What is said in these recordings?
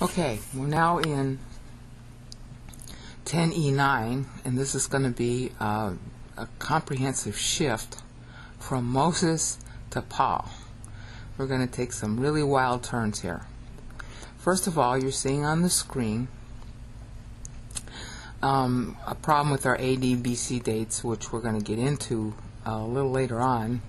Okay, we're now in 10e9, and this is going to be a comprehensive shift from Moses to Paul. We're going to take some really wild turns here. First of all, you're seeing on the screen a problem with our AD BC dates, which we're going to get into a little later on.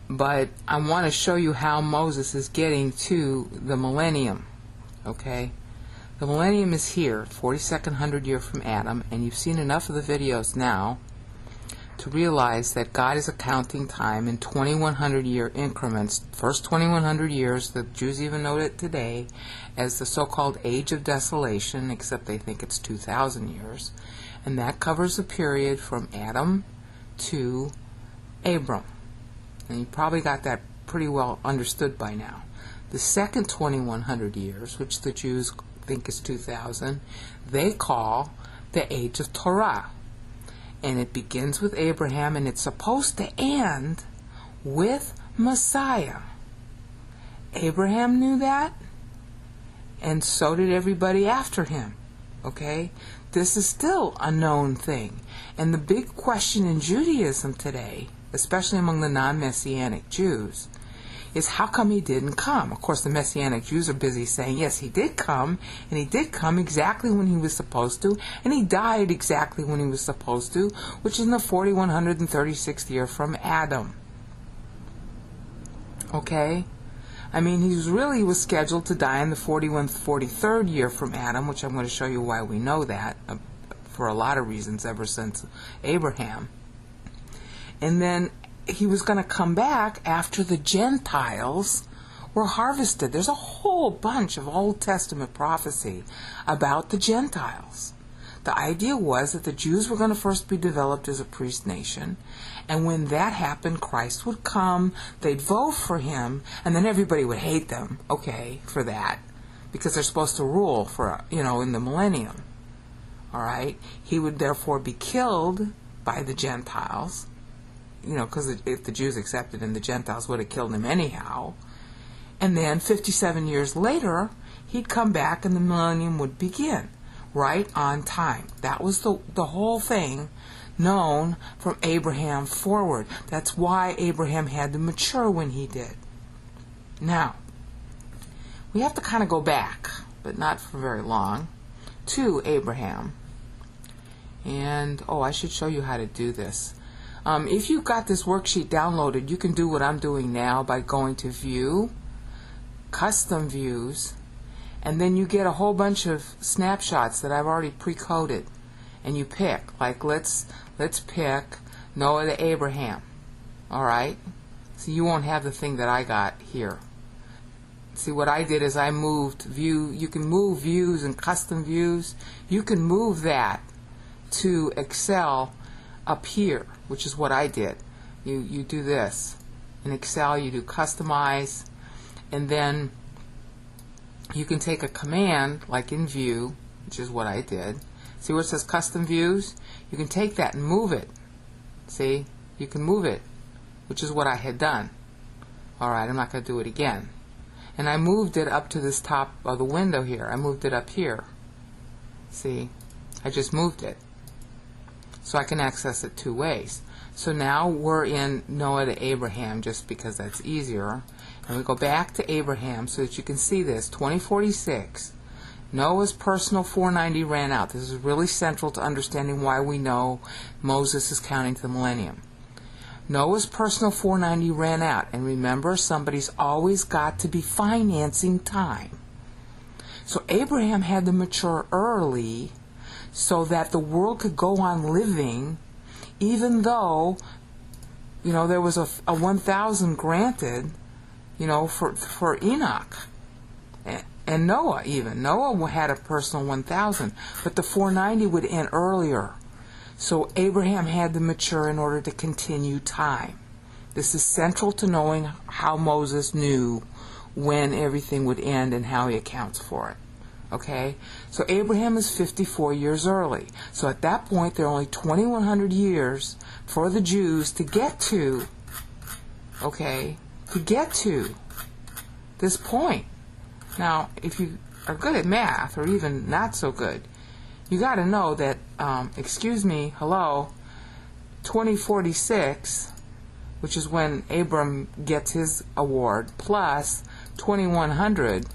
But I want to show you how Moses is getting to the millennium. Okay, the millennium is here, 42nd hundred year from Adam, and you've seen enough of the videos now to realize that God is accounting time in 2100 year increments. First 2100 years, the Jews even know it today as the so-called Age of Desolation, except they think it's 2000 years, and that covers the period from Adam to Abram. And you probably got that pretty well understood by now. The second 2100 years, which the Jews think is 2000, they call the Age of Torah. And it begins with Abraham, and it's supposed to end with Messiah. Abraham knew that, and so did everybody after him. Okay? This is still a known thing. And the big question in Judaism today, especially among the non-Messianic Jews, is how come he didn't come? Of course, the Messianic Jews are busy saying, yes, he did come, and he did come exactly when he was supposed to, and he died exactly when he was supposed to, which is in the 4136th year from Adam. Okay? I mean, he was scheduled to die in the 43rd year from Adam, which I'm going to show you why we know that, for a lot of reasons ever since Abraham. And then he was going to come back after the Gentiles were harvested. There's a whole bunch of Old Testament prophecy about the Gentiles. The idea was that the Jews were going to first be developed as a priest nation, and when that happened, Christ would come, they'd vote for him, and then everybody would hate them, okay, for that, because they're supposed to rule for, in the millennium. All right? He would therefore be killed by the Gentiles, because if the Jews accepted him, the Gentiles would have killed him anyhow. And then 57 years later, he'd come back and the millennium would begin, right on time. That was the whole thing known from Abraham forward. That's why Abraham had to mature when he did. Now, we have to kind of go back, but not for very long, to Abraham. And, I should show you how to do this. If you've got this worksheet downloaded, you can do what I'm doing now by going to View, Custom Views, and then you get a whole bunch of snapshots that I've already pre-coded, and you pick. Like let's pick Noah to Abraham. All right. So you won't have the thing that I got here. See, what I did is I moved View. You can move Views and Custom Views. You can move that to Excel up here, which is what I did. You do this. In Excel, you do Customize, and then you can take a command, like in View, which is what I did. See where it says Custom Views? You can take that and move it. See? You can move it, which is what I had done. Alright, I'm not going to do it again. And I moved it up to this top of the window here. I moved it up here. See? I just moved it. So I can access it two ways. So now we're in Noah to Abraham, just because that's easier. And we go back to Abraham so that you can see this. 2046. Noah's personal 490 ran out. This is really central to understanding why we know Moses is counting to the millennium. Noah's personal 490 ran out. And remember, somebody's always got to be financing time. So Abraham had to mature early so that the world could go on living, even though, there was a 1,000 granted, for Enoch and Noah even. Noah had a personal 1,000, but the 490 would end earlier. So Abraham had to mature in order to continue time. This is central to knowing how Moses knew when everything would end and how he accounts for it. Okay, so Abraham is 54 years early. So at that point, there are only 2,100 years for the Jews to get to, to get to this point. Now, if you are good at math, or even not so good, you got to know that, excuse me, hello, 2046, which is when Abram gets his award, plus 2100,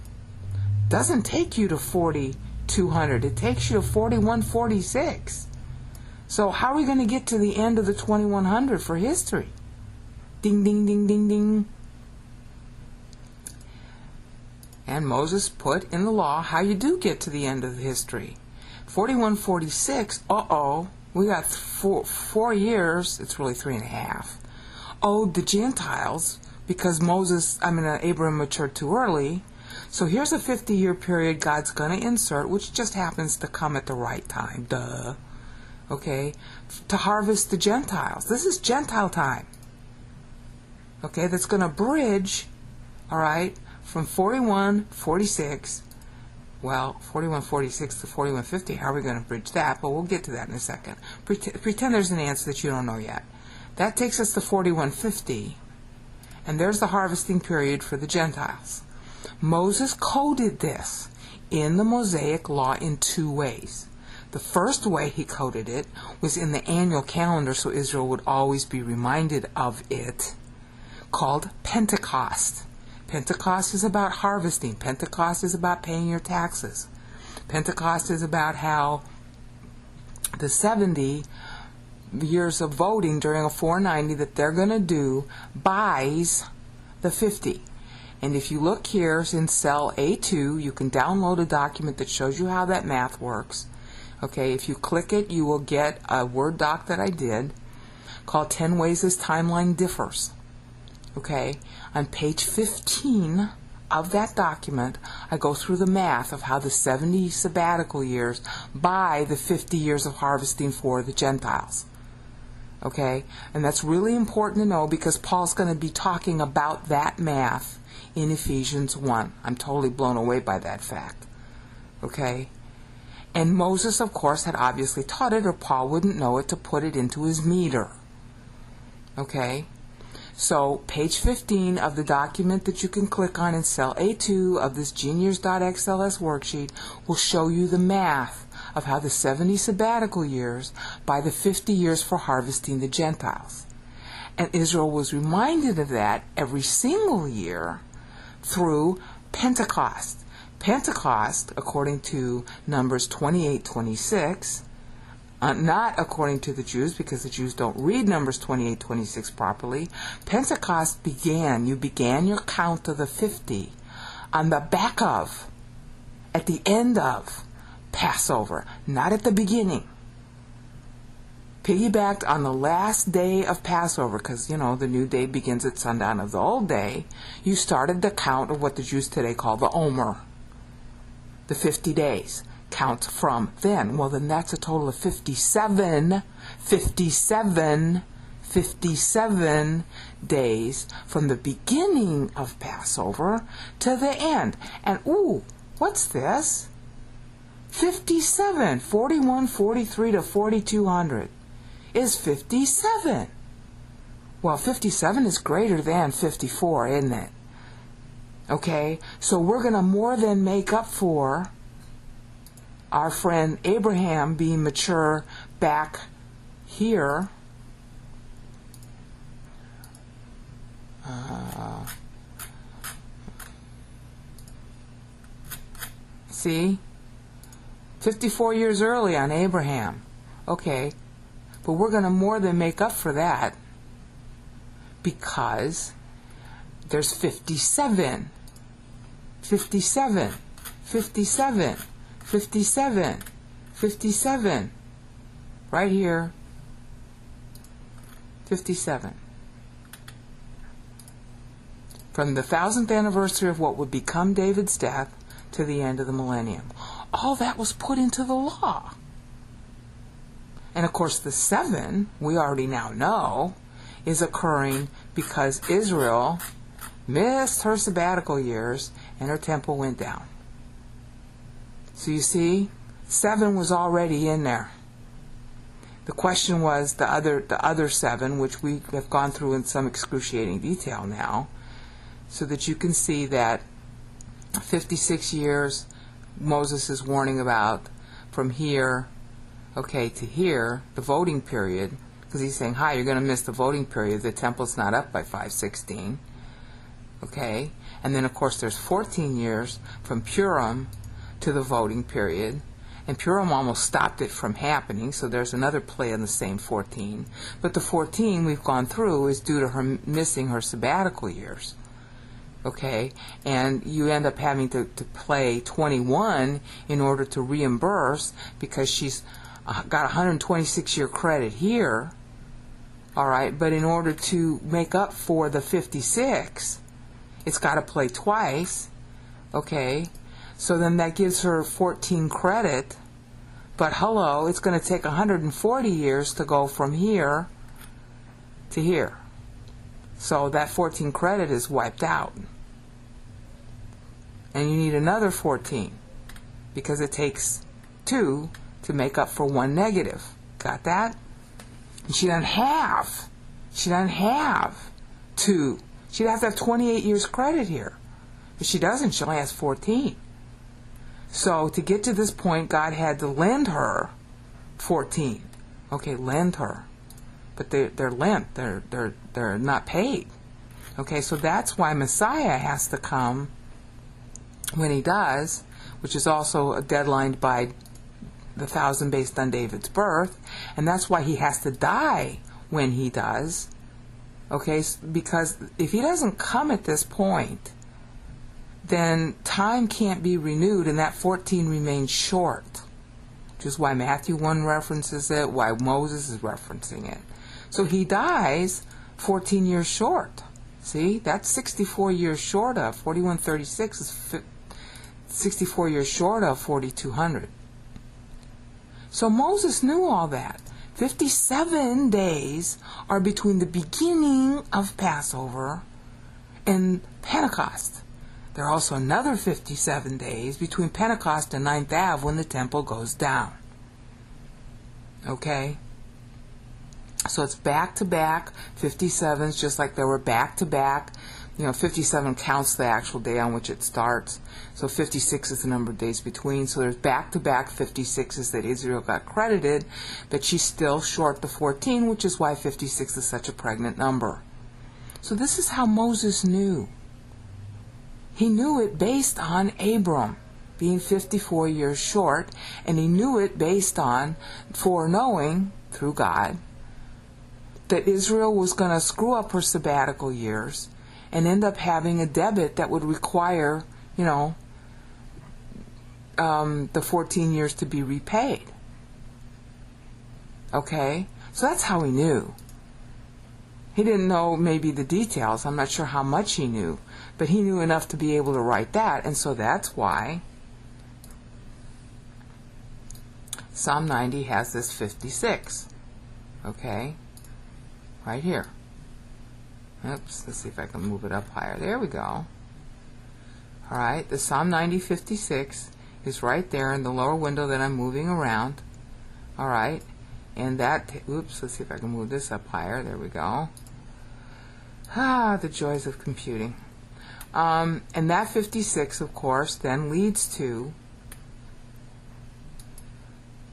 doesn't take you to 4200. It takes you to 4146. So how are we going to get to the end of the 2100 for history? Ding, ding, ding, ding, ding. And Moses put in the law how you do get to the end of the history. 4146, we got 4 years, it's really 3.5, owed the Gentiles because Abraham matured too early. So here's a 50-year period God's going to insert, which just happens to come at the right time, duh, okay, to harvest the Gentiles. This is Gentile time, okay, that's going to bridge, all right, from 4146, well, 4146 to 4150, how are we going to bridge that? But we'll get to that in a second. Pretend there's an answer that you don't know yet. That takes us to 4150, and there's the harvesting period for the Gentiles. Moses coded this in the Mosaic Law in 2 ways. The first way he coded it was in the annual calendar, so Israel would always be reminded of it, called Pentecost. Pentecost is about harvesting. Pentecost is about paying your taxes. Pentecost is about how the 70 years of voting during a 490 that they're going to do buys the 50. And if you look here in cell A2, you can download a document that shows you how that math works. Okay, if you click it, you will get a Word doc that I did called 10 Ways This Timeline Differs. Okay, on page 15 of that document, I go through the math of how the 70 sabbatical years buy the 50 years of harvesting for the Gentiles. Okay, and that's really important to know because Paul's going to be talking about that math in Ephesians 1. I'm totally blown away by that fact. Okay, and Moses, of course, had obviously taught it, or Paul wouldn't know it, to put it into his meter. Okay, so page 15 of the document that you can click on in cell A2 of this Genius.xls worksheet will show you the math of how the 70 sabbatical years by the 50 years for harvesting the Gentiles. And Israel was reminded of that every single year through Pentecost. Pentecost, according to Numbers 28:26, not according to the Jews, because the Jews don't read Numbers 28:26 properly. Pentecost you began your count of the 50 on the back of, at the end of Passover, not at the beginning. Piggybacked on the last day of Passover, because, the new day begins at sundown of the old day. You started the count of what the Jews today call the Omer, the 50 days. Count from then. Well, then that's a total of 57 days from the beginning of Passover to the end. And what's this? 57, 41, 43 to 4200 is 57. Well, 57 is greater than 54, isn't it? Okay, so we're going to more than make up for our friend Abraham being mature back here. See? 54 years early on Abraham. Okay, but we're going to more than make up for that because there's 57, 57, 57, 57, 57, right here, 57. From the 1000th anniversary of what would become David's death to the end of the millennium. All that was put into the law. And of course the 7, we already now know, is occurring because Israel missed her sabbatical years and her temple went down. So you see, 7 was already in there. The question was the other 7, which we have gone through in some excruciating detail now, so that you can see that 56 years Moses is warning about from here, okay, to here, the voting period, because he's saying, hi, you're going to miss the voting period. The temple's not up by 516. Okay? And then, of course, there's 14 years from Purim to the voting period. And Purim almost stopped it from happening, so there's another play on the same 14. But the 14 we've gone through is due to her missing her sabbatical years. Okay? And you end up having to play 21 in order to reimburse, because she's got 126-year credit here. All right? But in order to make up for the 56, it's got to play twice. Okay? So then that gives her 14 credit, but hello, it's going to take 140 years to go from here to here. So that 14 credit is wiped out. And you need another 14, because it takes 2 to make up for 1 negative. Got that? And she doesn't have 2. She'd have to have 28 years credit here. If she doesn't, she only has 14. So to get to this point, God had to lend her 14. Okay, lend her, but they're lent. They're not paid. Okay, so that's why Messiah has to come when he does, which is also deadlined by the 1,000 based on David's birth, and that's why he has to die when he does. Okay, because if he doesn't come at this point, then time can't be renewed, and that 14 remains short, which is why Matthew 1 references it, why Moses is referencing it. So he dies 14 years short. See, that's 64 years short of 4136 is 64 years short of 4200. So Moses knew all that. 57 days are between the beginning of Passover and Pentecost. There are also another 57 days between Pentecost and 9th Ave when the temple goes down. Okay? So it's back-to-back 57s, just like there were back-to-back. 57 counts the actual day on which it starts. So 56 is the number of days between. So there's back-to-back 56s that Israel got credited, but she's still short the 14, which is why 56 is such a pregnant number. So this is how Moses knew. He knew it based on Abram being 54 years short, and he knew it based on foreknowing, through God, that Israel was going to screw up her sabbatical years and end up having a debit that would require, the 14 years to be repaid. Okay? So that's how he knew. He didn't know maybe the details. I'm not sure how much he knew. But he knew enough to be able to write that. And so that's why Psalm 90 has this 56. Okay? Right here. Oops, let's see if I can move it up higher. There we go. Alright, the Psalm 90 56 is right there in the lower window that I'm moving around. Alright, and that, oops, let's see if I can move this up higher. There we go. The joys of computing. And that 56, of course, then leads to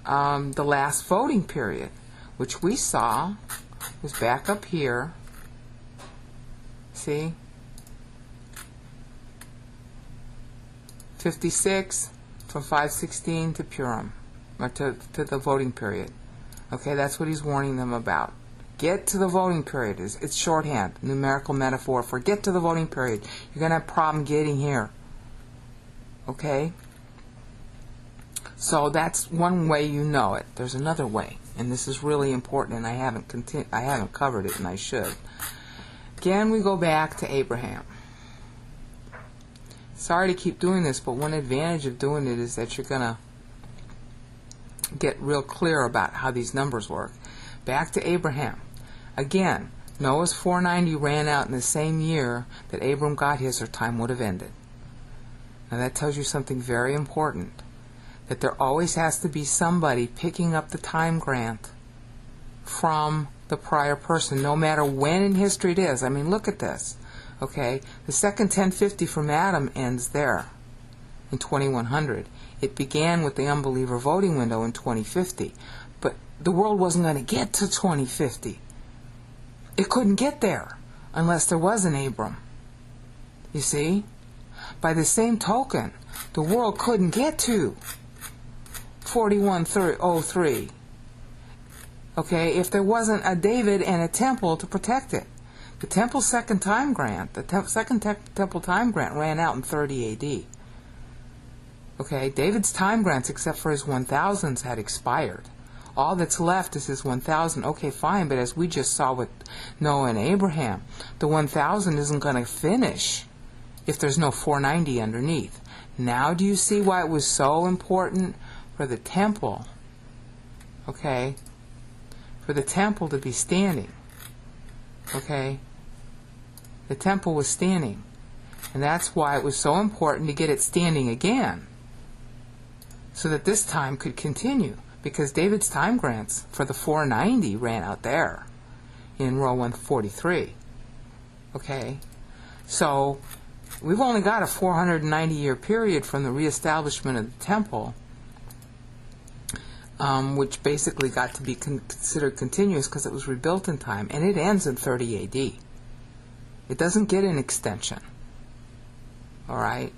the last voting period, which we saw was back up here. See? 56 from 516 to Purim, or to the voting period. Okay, that's what he's warning them about. Get to the voting period. It's shorthand, numerical metaphor for get to the voting period. You're going to have a problem getting here. Okay? So that's one way you know it. There's another way, and this is really important, and I haven't covered it, and I should. Again, we go back to Abraham. Sorry to keep doing this, but one advantage of doing it is that you're going to get real clear about how these numbers work. Back to Abraham. Again, Noah's 490 ran out in the same year that Abram got his, or time would have ended. Now that tells you something very important, that there always has to be somebody picking up the time grant from the prior person, no matter when in history it is. I mean, look at this. Okay, the second 1050 from Adam ends there in 2100. It began with the unbeliever voting window in 2050. But the world wasn't going to get to 2050. It couldn't get there unless there was an Abram. You see? By the same token, the world couldn't get to 4103. Okay, if there wasn't a David and a temple to protect it. The temple's second time grant, temple time grant ran out in 30 AD. Okay, David's time grants, except for his 1000s, had expired. All that's left is his 1000. Okay, fine, but as we just saw with Noah and Abraham, the 1000 isn't going to finish if there's no 490 underneath. Now do you see why it was so important for the temple, okay, for the temple to be standing? Okay, the temple was standing, and that's why it was so important to get it standing again, so that this time could continue, because David's time grants for the 490 ran out there in row 143. Okay, so we've only got a 490-year period from the reestablishment of the temple, which basically got to be considered continuous because it was rebuilt in time, and it ends in 30 AD. It doesn't get an extension, all right,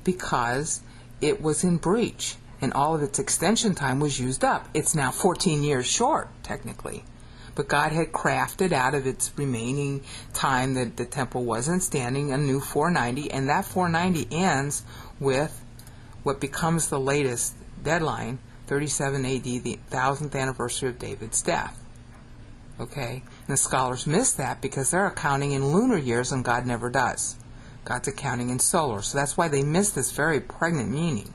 because it was in breach, and all of its extension time was used up. It's now 14 years short, technically, but God had crafted out of its remaining time that the temple wasn't standing a new 490, and that 490 ends with what becomes the latest deadline, 37 AD, the 1000th anniversary of David's death. Okay? And the scholars miss that because they're accounting in lunar years, and God never does. God's accounting in solar. So that's why they miss this very pregnant meaning.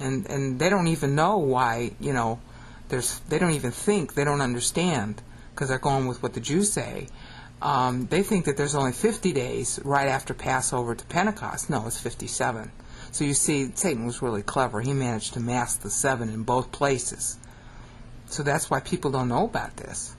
And they don't even know why, you know, they don't even think, they don't understand, because they're going with what the Jews say. They think that there's only 50 days right after Passover to Pentecost. No, it's 57. So you see, Satan was really clever. He managed to mask the 7 in both places. So that's why people don't know about this.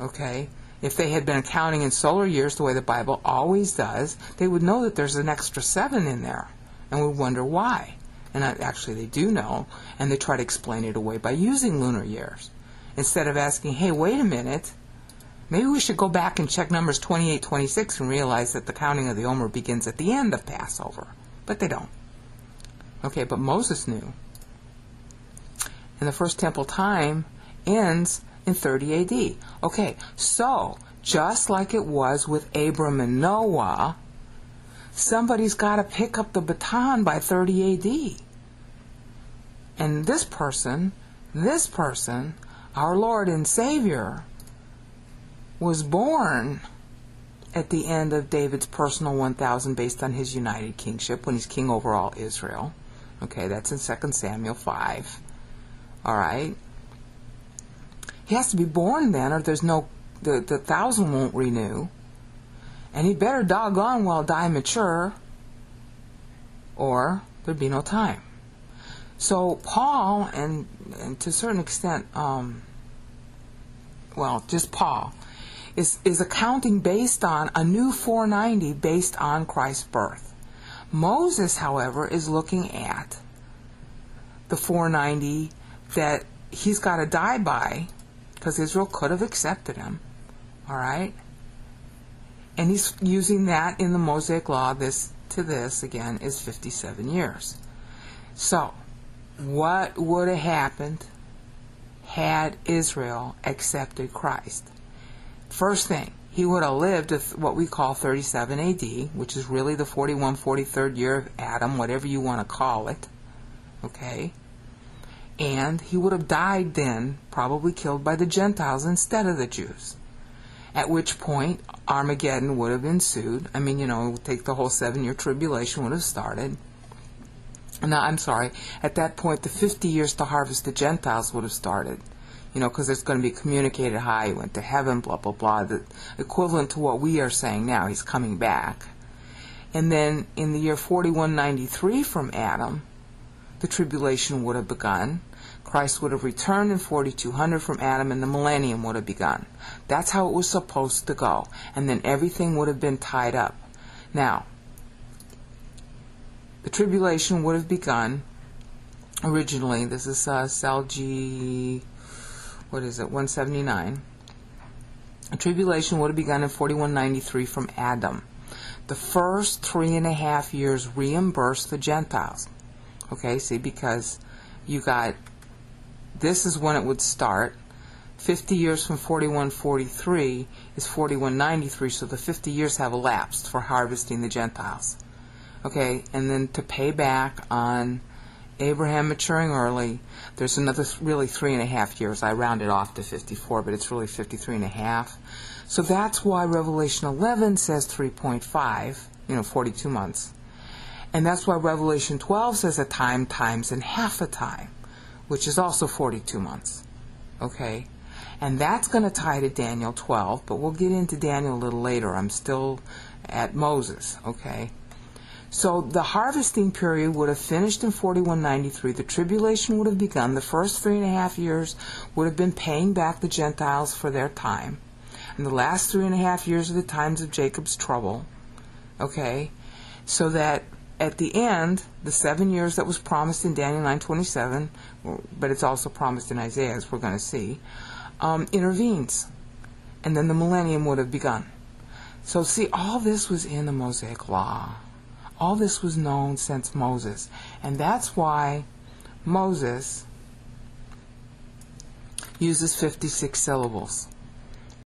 Okay? If they had been counting in solar years the way the Bible always does, they would know that there's an extra 7 in there, and would wonder why. And actually they do know, and they try to explain it away by using lunar years. Instead of asking, hey, wait a minute, maybe we should go back and check Numbers 28, 26 and realize that the counting of the Omer begins at the end of Passover. But they don't. Okay, but Moses knew. And the first temple time ends in 30 AD. Okay, so just like it was with Abram and Noah, somebody's got to pick up the baton by 30 AD. And this person, our Lord and Savior, was born at the end of David's personal 1000 based on his united kingship when he's king over all Israel. Okay, that's in 2 Samuel 5. All right. He has to be born then, or there's no, the 1000 won't renew. And he better doggone well die mature, or there'd be no time. So Paul, and to a certain extent, just Paul, is accounting based on a new 490 based on Christ's birth. Moses, however, is looking at the 490 that he's got to die by, because Israel could have accepted him. All right? And he's using that in the Mosaic law. This again, is 57 years. So, what would have happened had Israel accepted Christ? First thing, he would have lived at what we call 37 AD, which is really the 43rd year of Adam, whatever you want to call it. Okay? And he would have died then, probably killed by the Gentiles instead of the Jews. At which point, Armageddon would have ensued. I mean, take the whole 7-year tribulation would have started. No, I'm sorry. At that point, the 50 years to harvest the Gentiles would have started. Because it's going to be communicated how he went to heaven, blah, blah, blah. The equivalent to what we are saying now. He's coming back. And then in the year 4193 from Adam, the tribulation would have begun. Christ would have returned in 4200 from Adam, and the millennium would have begun. That's how it was supposed to go. And then everything would have been tied up. Now, the tribulation would have begun originally. This is cell G, what is it, 179. The tribulation would have begun in 4193 from Adam. The first 3.5 years reimbursed the Gentiles. Okay, see, because you got, this is when it would start. 50 years from 4143 is 4193, so the 50 years have elapsed for harvesting the Gentiles. Okay, and then to pay back on Abraham maturing early, there's another really 3.5 years. I rounded off to 54, but it's really 53.5. So that's why Revelation 11 says 3.5, 42 months. And that's why Revelation 12 says a time times and half a time, which is also 42 months. Okay? And that's going to tie to Daniel 12, but we'll get into Daniel a little later. I'm still at Moses. Okay? So the harvesting period would have finished in 4193. The tribulation would have begun. The first 3.5 years would have been paying back the Gentiles for their time. And the last 3.5 years are the times of Jacob's trouble. Okay? So that at the end, the 7 years that was promised in Daniel 9:27, but it's also promised in Isaiah, as we're going to see, intervenes. And then the millennium would have begun. So see, all this was in the Mosaic Law. All this was known since Moses. And that's why Moses uses 56 syllables.